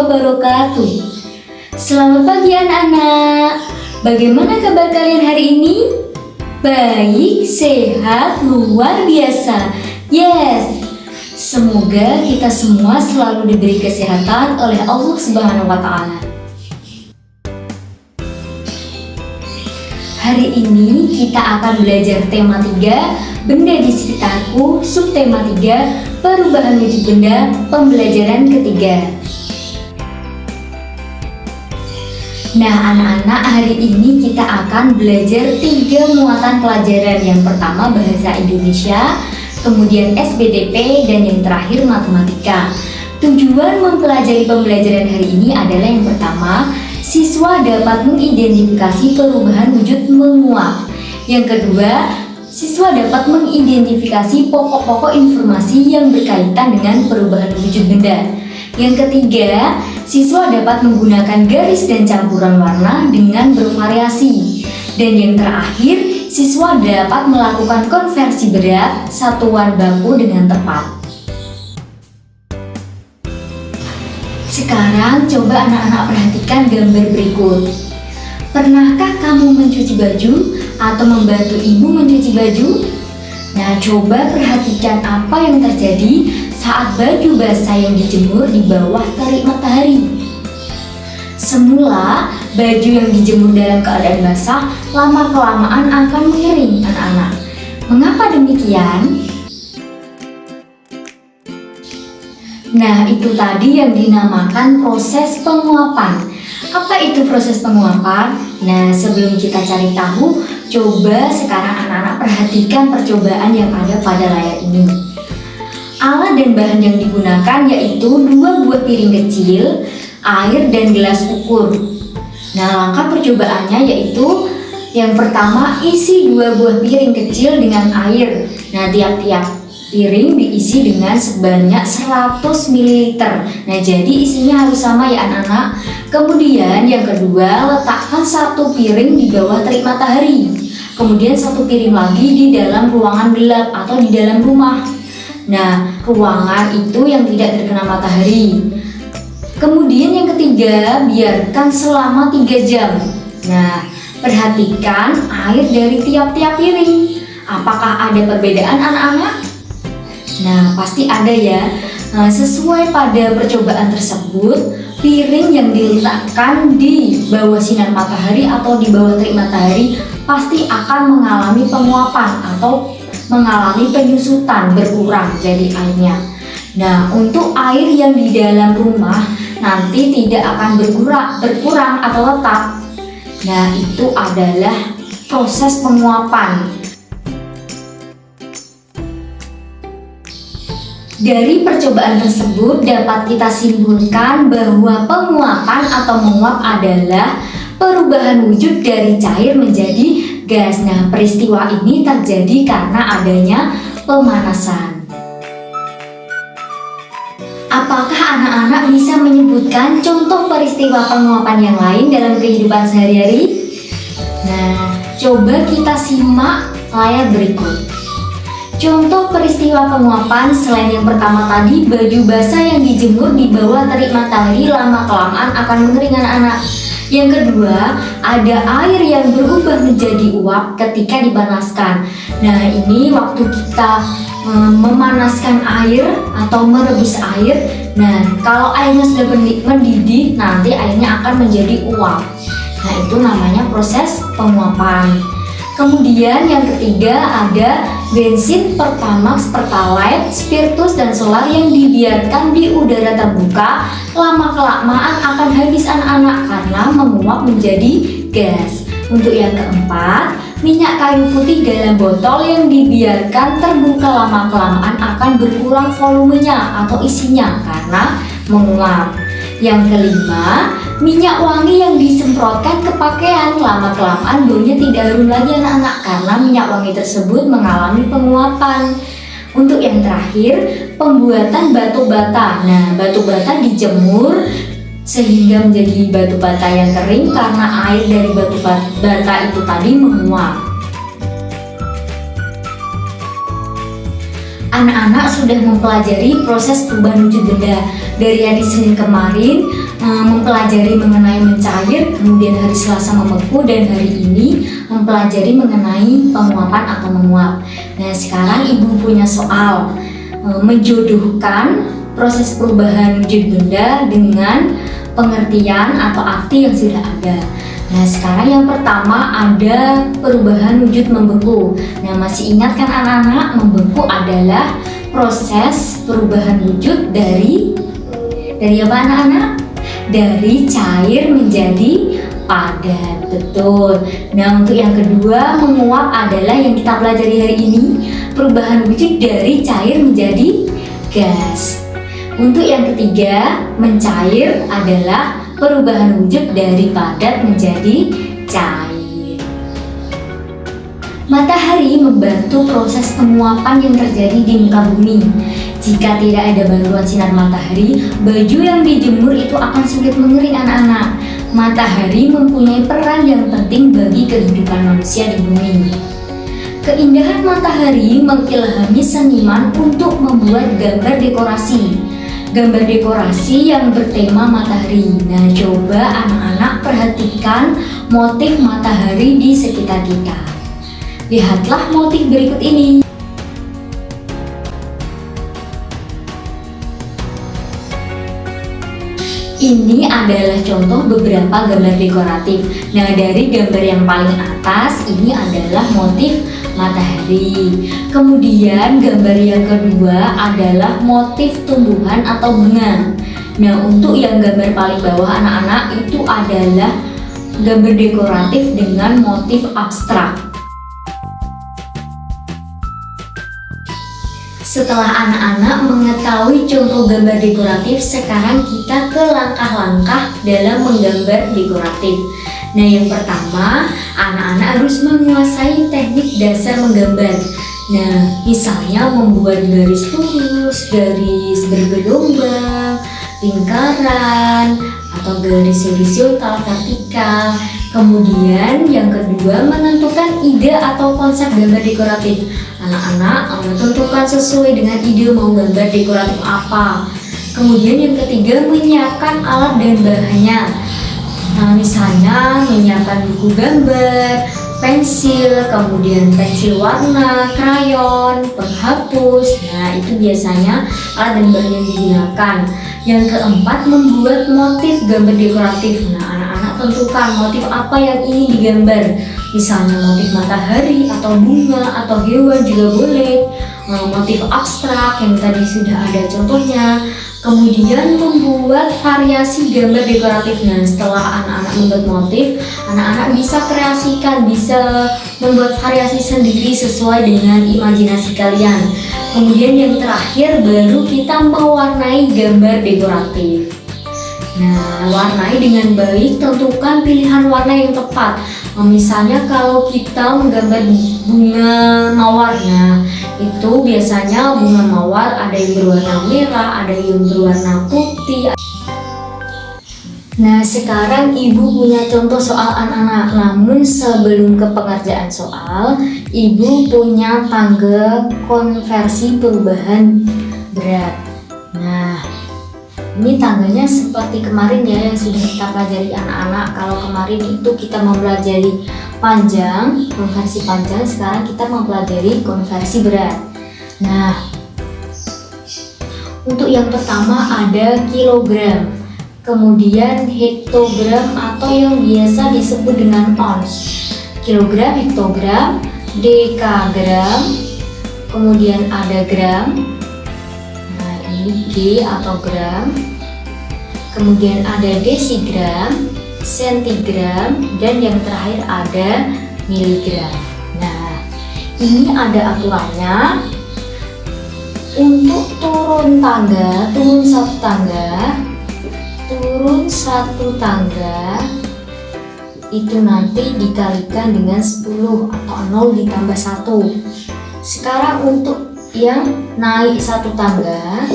wabarakatuh. Selamat pagi anak-anak. Bagaimana kabar kalian hari ini? Baik, sehat, luar biasa. Yes. Semoga kita semua selalu diberi kesehatan oleh Allah Subhanahu wa Ta'ala. Hari ini kita akan belajar tema 3, benda di sekitarku, subtema 3, perubahan wujud benda, pembelajaran ketiga. Nah anak-anak, hari ini kita akan belajar 3 muatan pelajaran. Yang pertama bahasa Indonesia, kemudian SBDP, dan yang terakhir matematika. Tujuan mempelajari pembelajaran hari ini adalah yang pertama, siswa dapat mengidentifikasi perubahan wujud menguap. Yang kedua, siswa dapat mengidentifikasi pokok-pokok informasi yang berkaitan dengan perubahan wujud benda. Yang ketiga, siswa dapat menggunakan garis dan campuran warna dengan bervariasi. Dan yang terakhir, siswa dapat melakukan konversi berat satuan baku dengan tepat. Sekarang coba anak-anak perhatikan gambar berikut. Pernahkah kamu mencuci baju atau membantu ibu mencuci baju? Nah, coba perhatikan apa yang terjadi saat baju basah yang dijemur di bawah terik matahari. Semula, baju yang dijemur dalam keadaan basah lama-kelamaan akan mengering, anak-anak. Mengapa demikian? Nah, itu tadi yang dinamakan proses penguapan. Apa itu proses penguapan? Nah, sebelum kita cari tahu, coba sekarang anak-anak perhatikan percobaan yang ada pada layar ini. Alat dan bahan yang digunakan yaitu 2 buah piring kecil, air, dan gelas ukur. Nah, langkah percobaannya yaitu yang pertama, isi 2 buah piring kecil dengan air. Nah, tiap-tiap piring diisi dengan sebanyak 100 ml. Nah, jadi isinya harus sama ya anak-anak. Kemudian yang kedua, letakkan 1 piring di bawah terik matahari. Kemudian 1 piring lagi di dalam ruangan gelap atau di dalam rumah. Nah, ruangan itu yang tidak terkena matahari. Kemudian yang ketiga, biarkan selama 3 jam. Nah, perhatikan air dari tiap-tiap piring. Apakah ada perbedaan anak-anak? Nah, pasti ada ya. Sesuai pada percobaan tersebut, piring yang diletakkan di bawah sinar matahari atau di bawah terik matahari pasti akan mengalami penguapan atau mengalami penyusutan, berkurang jadi airnya. Nah, untuk air yang di dalam rumah nanti tidak akan berkurang atau tetap. Nah, itu adalah proses penguapan. Dari percobaan tersebut dapat kita simpulkan bahwa penguapan atau menguap adalah perubahan wujud dari cair menjadi gas. Nah, peristiwa ini terjadi karena adanya pemanasan. Apakah anak-anak bisa menyebutkan contoh peristiwa penguapan yang lain dalam kehidupan sehari-hari? Nah, coba kita simak layar berikut. Contoh peristiwa penguapan selain yang pertama tadi, baju basah yang dijemur di bawah terik matahari lama-kelamaan akan mengering anak-anak. Yang kedua, ada air yang berubah menjadi uap ketika dipanaskan. Nah, ini waktu kita memanaskan air atau merebus air. Nah, kalau airnya sudah mendidih, nanti airnya akan menjadi uap. Nah, itu namanya proses penguapan. Kemudian yang ketiga ada bensin, pertamax, pertalite, spiritus, dan solar yang dibiarkan di udara terbuka lama-kelamaan akan habis anak-anak karena menguap menjadi gas. Untuk yang keempat, minyak kayu putih dalam botol yang dibiarkan terbuka lama-kelamaan akan berkurang volumenya atau isinya karena menguap. Yang kelima, minyak wangi yang disemprotkan ke pakaian lama-kelamaan baunya tidak harum lagi anak-anak karena minyak wangi tersebut mengalami penguapan. Untuk yang terakhir, pembuatan batu bata. Nah, batu bata dijemur sehingga menjadi batu bata yang kering karena air dari batu bata itu tadi menguap. Anak-anak sudah mempelajari proses perubahan wujud benda. Dari hari Senin kemarin, mempelajari mengenai mencair, kemudian hari Selasa membeku, dan hari ini mempelajari mengenai penguapan atau menguap. Nah, sekarang Ibu punya soal menjodohkan proses perubahan wujud benda dengan pengertian atau arti yang sudah ada. Nah, sekarang yang pertama ada perubahan wujud membeku. Nah, masih ingat kan anak-anak, membeku adalah proses perubahan wujud dari apa anak-anak? Dari cair menjadi padat, betul. Nah, untuk yang kedua menguap adalah yang kita pelajari hari ini, perubahan wujud dari cair menjadi gas. Untuk yang ketiga mencair adalah perubahan wujud dari padat menjadi cair. Matahari membantu proses penguapan yang terjadi di muka bumi. Jika tidak ada bantuan sinar matahari, baju yang dijemur itu akan sulit mengering anak-anak. Matahari mempunyai peran yang penting bagi kehidupan manusia di bumi. Keindahan matahari mengilhami seniman untuk membuat gambar dekorasi. Gambar dekorasi yang bertema matahari. Nah, coba anak-anak perhatikan motif matahari di sekitar kita. Lihatlah motif berikut ini. Ini adalah contoh beberapa gambar dekoratif. Nah, dari gambar yang paling atas ini adalah motif matahari. Kemudian gambar yang kedua adalah motif tumbuhan atau bunga. Nah, untuk yang gambar paling bawah anak-anak itu adalah gambar dekoratif dengan motif abstrak. Setelah anak-anak mengetahui contoh gambar dekoratif, sekarang kita ke langkah-langkah dalam menggambar dekoratif. Nah, yang pertama, anak-anak harus menguasai teknik dasar menggambar. Nah, misalnya membuat garis lurus, garis bergelombang, lingkaran, atau garis horizontal, vertikal. Kemudian yang kedua, menentukan ide atau konsep gambar dekoratif. Anak-anak menentukan sesuai dengan ide mau gambar dekoratif apa. Kemudian yang ketiga, menyiapkan alat dan bahannya. Nah, misalnya menyiapkan buku gambar, pensil, kemudian pensil warna, krayon, penghapus. Nah, itu biasanya alat dan bahan yang digunakan. Yang keempat, membuat motif gambar dekoratif. Nah, anak-anak tentukan motif apa yang ingin digambar. Misalnya motif matahari atau bunga atau hewan juga boleh. Motif abstrak yang tadi sudah ada contohnya. Kemudian membuat variasi gambar dekoratif. Nah, setelah anak-anak membuat motif, anak-anak bisa kreasikan, bisa membuat variasi sendiri sesuai dengan imajinasi kalian. Kemudian yang terakhir, baru kita mewarnai gambar dekoratif. Nah, warnai dengan baik, tentukan pilihan warna yang tepat. Misalnya kalau kita menggambar bunga mawar, nah itu biasanya bunga mawar ada yang berwarna merah, ada yang berwarna putih. Nah, sekarang Ibu punya contoh soal anak-anak. Namun sebelum ke pengerjaan soal, Ibu punya tangga konversi perubahan berat. Nah, ini tangganya seperti kemarin ya yang sudah kita pelajari anak-anak. Kalau kemarin itu kita mempelajari panjang, konversi panjang, sekarang kita mempelajari konversi berat. Nah, untuk yang pertama ada kilogram, kemudian hektogram atau yang biasa disebut dengan ons. Kilogram, hektogram, dekagram, kemudian ada gram. G atau gram, kemudian ada desigram, sentigram, dan yang terakhir ada miligram. Nah, ini ada aturannya. Untuk turun satu tangga itu nanti dikalikan dengan 10 atau 0 ditambah 1. Sekarang untuk yang naik satu tangga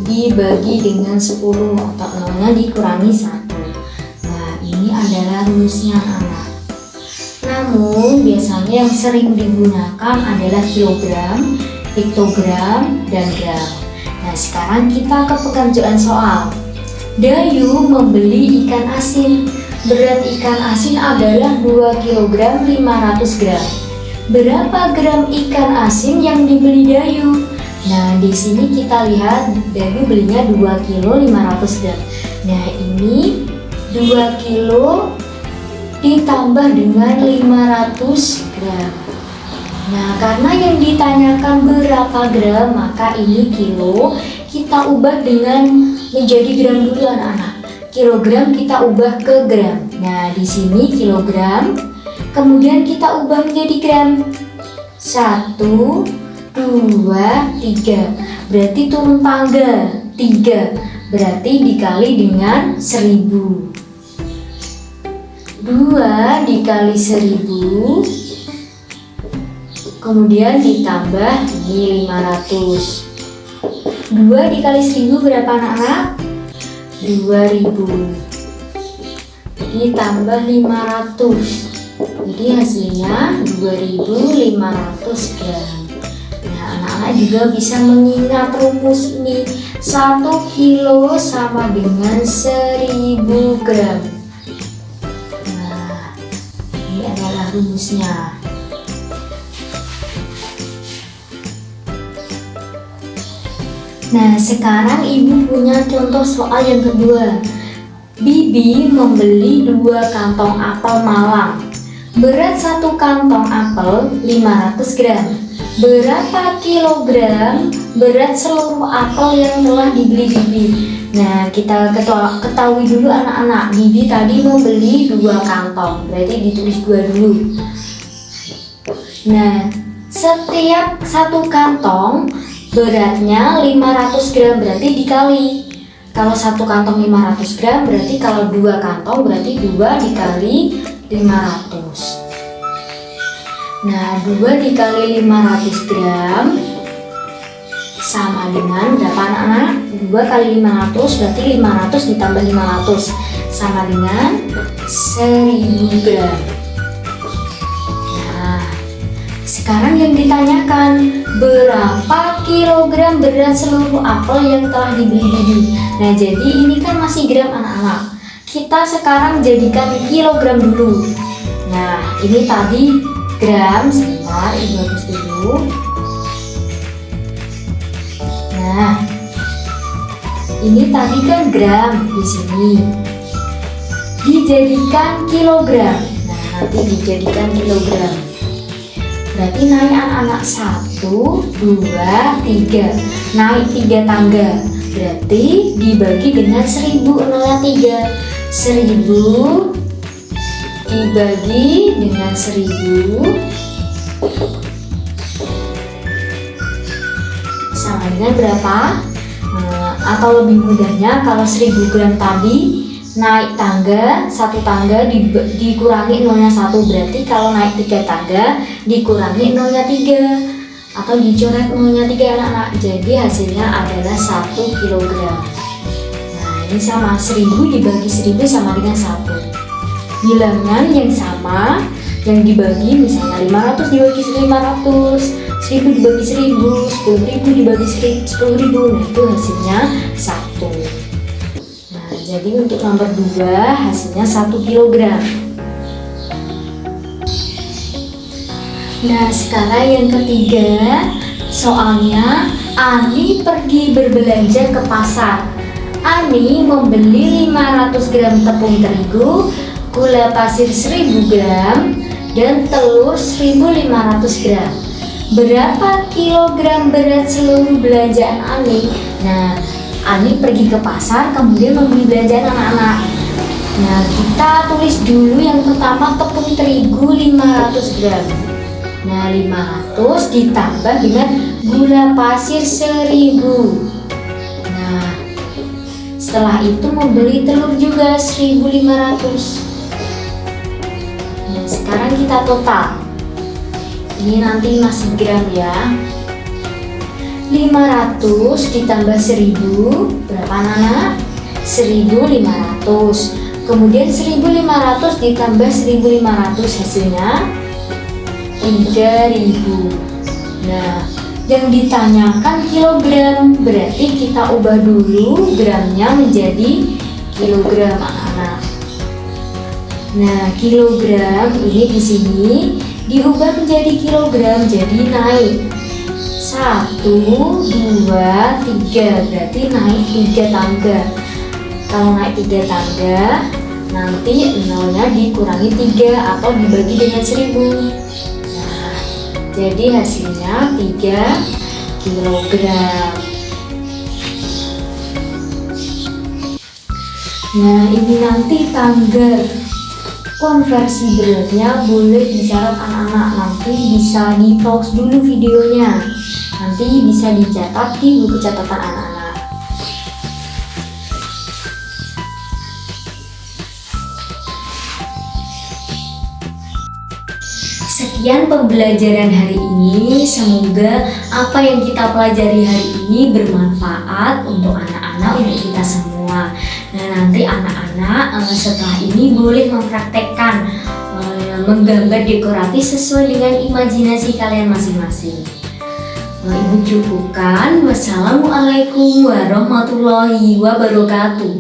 dibagi dengan 10 atau 0-nya dikurangi 1. Nah, ini adalah rumusnya anak. Namun biasanya yang sering digunakan adalah kilogram, hektogram, dan gram. Nah, sekarang kita ke pengerjaan soal. Dayu membeli ikan asin. Berat ikan asin adalah 2 kg 500 gram. Berapa gram ikan asin yang dibeli Dayu? Nah, di sini kita lihat Dayu belinya 2 kg 500 gram. Nah, ini 2 kg ditambah dengan 500 gram. Nah, karena yang ditanyakan berapa gram, maka ini kilo kita ubah dengan menjadi gram dulu anak-anak. Kilogram kita ubah ke gram. Nah, di sini kilogram, kemudian kita ubah menjadi gram. 1, 2, 3. Berarti turun tangga 3. Berarti dikali dengan 1000. 2 dikali 1000. Kemudian ditambah ini 500. 2 dikali 1000 berapa anak-anak? 2000 ditambah 500, jadi hasilnya 2500 gram. Nah, anak-anak juga bisa mengingat rumus ini. 1 kilo sama dengan 1000 gram. Nah, ini adalah rumusnya. Nah, sekarang ibu punya contoh soal yang kedua. Bibi membeli 2 kantong apel Malang. Berat 1 kantong apel 500 gram. Berapa kilogram berat seluruh apel yang telah dibeli Bibi? Nah, kita ketahui dulu anak-anak. Bibi tadi membeli 2 kantong. Berarti ditulis 2 dulu. Nah, setiap 1 kantong beratnya 500 gram, berarti dikali. Kalau 1 kantong 500 gram, berarti kalau 2 kantong berarti 2 dikali 500. Nah, 2 dikali 500 gram sama dengan berapa anak-anak? 2 kali 500 berarti 500 ditambah 500 sama dengan 1000 gram. Sekarang yang ditanyakan, berapa kilogram berat seluruh apel yang telah dibeli Bibi? Nah, jadi ini kan masih gram anak-anak. Kita sekarang jadikan kilogram dulu. Nah, ini tadi gram, sebentar ibu hapus dulu. Nah, ini tadi kan gram di sini. Dijadikan kilogram. Nah, nanti dijadikan kilogram. Berarti naik anak-anak 1, 2, 3. Naik 3 tangga. Berarti dibagi dengan 1000. Nolnya 3. 1000 dibagi dengan 1000 sama dengan berapa? Atau lebih mudahnya, kalau 1000 gram tadi naik tangga, 1 tangga dikurangi nolnya 1, berarti kalau naik 3 tangga dikurangi nolnya 3 atau dicoret nolnya 3 anak-anak. Jadi hasilnya adalah 1 kilogram. Nah, ini sama, 1000 dibagi 1000 sama dengan 1. Bilangan yang sama yang dibagi, misalnya 500 dibagi 500, 1000 dibagi 1000, 10.000 dibagi 10.000. Nah, itu hasilnya 1. Jadi untuk nomor 2 hasilnya 1 kg. Nah, sekarang yang ketiga, soalnya Ani pergi berbelanja ke pasar. Ani membeli 500 gram tepung terigu, gula pasir 1000 gram, dan telur 1500 gram. Berapa kilogram berat seluruh belanjaan Ani? Nah, Ani pergi ke pasar kemudian membeli belanjaan anak-anak. Nah, kita tulis dulu yang pertama tepung terigu 500 gram. Nah, 500 ditambah dengan gula pasir 1000. Nah, setelah itu membeli telur juga 1500. Nah, sekarang kita total. Ini nanti masih gram ya. 500 ditambah 1000 berapa anak? 1500. Kemudian 1500 ditambah 1500 hasilnya 3000. Nah, Yang ditanyakan kilogram, berarti kita ubah dulu gramnya menjadi kilogram anak-anak. Nah, kilogram ini di sini diubah menjadi kilogram, jadi naik 1, 2, 3, berarti naik 3 tangga. Kalau naik 3 tangga, nanti nolnya dikurangi 3 atau dibagi dengan 1000. Nah, jadi hasilnya 3 kilogram. Nah, ini nanti tangga konversi beratnya boleh dicatat anak-anak, nanti bisa di pause dulu videonya, nanti bisa dicatat di buku catatan anak-anak. Sekian pembelajaran hari ini, semoga apa yang kita pelajari hari ini bermanfaat untuk anak-anak, untuk kita semua. Nah, nanti anak-anak setelah ini boleh mempraktekkan menggambar dekoratif sesuai dengan imajinasi kalian masing-masing. Ibu cukupkan. Wassalamualaikum warahmatullahi wabarakatuh.